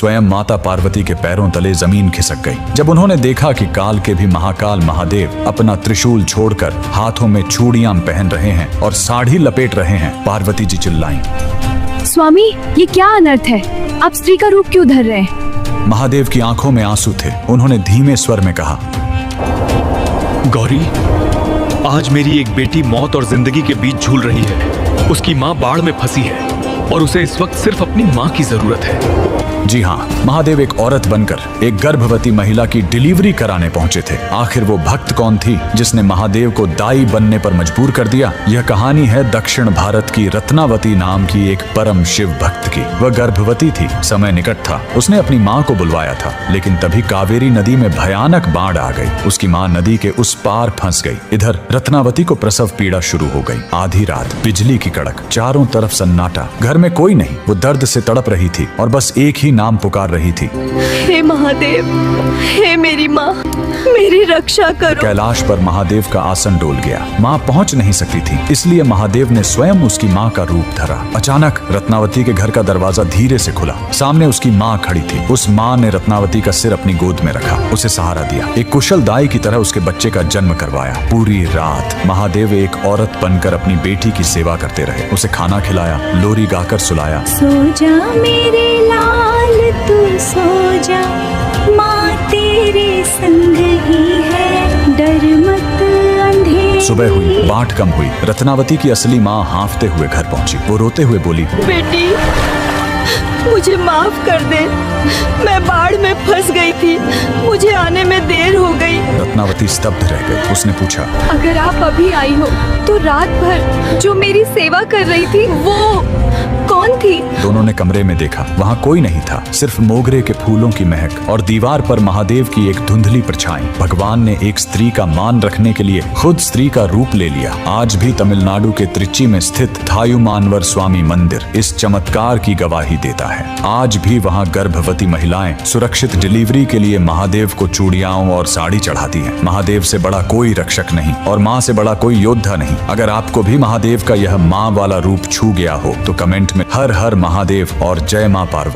स्वयं माता पार्वती के पैरों तले जमीन खिसक गई जब उन्होंने देखा कि काल के भी महाकाल महादेव अपना त्रिशूल छोड़कर हाथों में चूड़ियां पहन रहे हैं और साड़ी लपेट रहे हैं। पार्वती जी चिल्लाईं, स्वामी ये क्या अनर्थ है, आप स्त्री का रूप क्यों धर रहे हैं? महादेव की आंखों में आंसू थे। उन्होंने धीमे स्वर में कहा, गौरी, आज मेरी एक बेटी मौत और जिंदगी के बीच झूल रही है। उसकी माँ बाढ़ में फंसी है और उसे इस वक्त सिर्फ अपनी माँ की जरूरत है। जी हाँ, महादेव एक औरत बनकर एक गर्भवती महिला की डिलीवरी कराने पहुंचे थे। आखिर वो भक्त कौन थी जिसने महादेव को दाई बनने पर मजबूर कर दिया? यह कहानी है दक्षिण भारत की रत्नावती नाम की एक परम शिव भक्त की। वह गर्भवती थी, समय निकट था। उसने अपनी माँ को बुलवाया था, लेकिन तभी कावेरी नदी में भयानक बाढ़ आ गई। उसकी माँ नदी के उस पार फंस गई। इधर रत्नावती को प्रसव पीड़ा शुरू हो गई। आधी रात, बिजली की कड़क, चारों तरफ सन्नाटा, घर में कोई नहीं। वो दर्द से तड़प रही थी और बस एक ही नाम पुकार रही थी, हे महादेव, हे मेरी माँ, मेरी रक्षा करो। कैलाश पर महादेव का आसन डोल गया। माँ पहुंच नहीं सकती थी, इसलिए महादेव ने स्वयं उसकी माँ का रूप धरा। अचानक रत्नावती के घर का दरवाजा धीरे से खुला। सामने उसकी माँ खड़ी थी। उस माँ ने रत्नावती का सिर अपनी गोद में रखा, उसे सहारा दिया, एक कुशल दाई की तरह उसके बच्चे का जन्म करवाया। पूरी रात महादेव एक औरत बनकर अपनी बेटी की सेवा करते रहे। उसे खाना खिलाया, लोरी गाकर सुलाया। सो जा मेरे लाल तू सो जा, माँ तेरे संग ही है, डर मत अंधेरे। सुबह हुई, बाट कम हुई। रत्नावती की असली माँ हांफते हुए घर पहुंची। वो रोते हुए बोली, बेटी, मुझे माफ कर दे, मैं बाढ़ में फंस गई थी, मुझे आने में देर हो गई। रत्नावती स्तब्ध रह गई। उसने पूछा, अगर आप अभी आई हो तो रात भर जो मेरी सेवा कर रही थी वो कौन थी? दोनों ने कमरे में देखा, वहाँ कोई नहीं था, सिर्फ मोगरे के फूलों की महक और दीवार पर महादेव की एक धुंधली परछाई। भगवान ने एक स्त्री का मान रखने के लिए खुद स्त्री का रूप ले लिया। आज भी तमिलनाडु के त्रिची में स्थित थायुमानवर स्वामी मंदिर इस चमत्कार की गवाही देता है। आज भी वहाँ गर्भवती महिलाएं सुरक्षित डिलीवरी के लिए महादेव को चूड़ियाओं और साड़ी चढ़ाती हैं। महादेव से बड़ा कोई रक्षक नहीं और माँ से बड़ा कोई योद्धा नहीं। अगर आपको भी महादेव का यह माँ वाला रूप छू गया हो तो कमेंट में हर हर महादेव और जय माँ पार्वती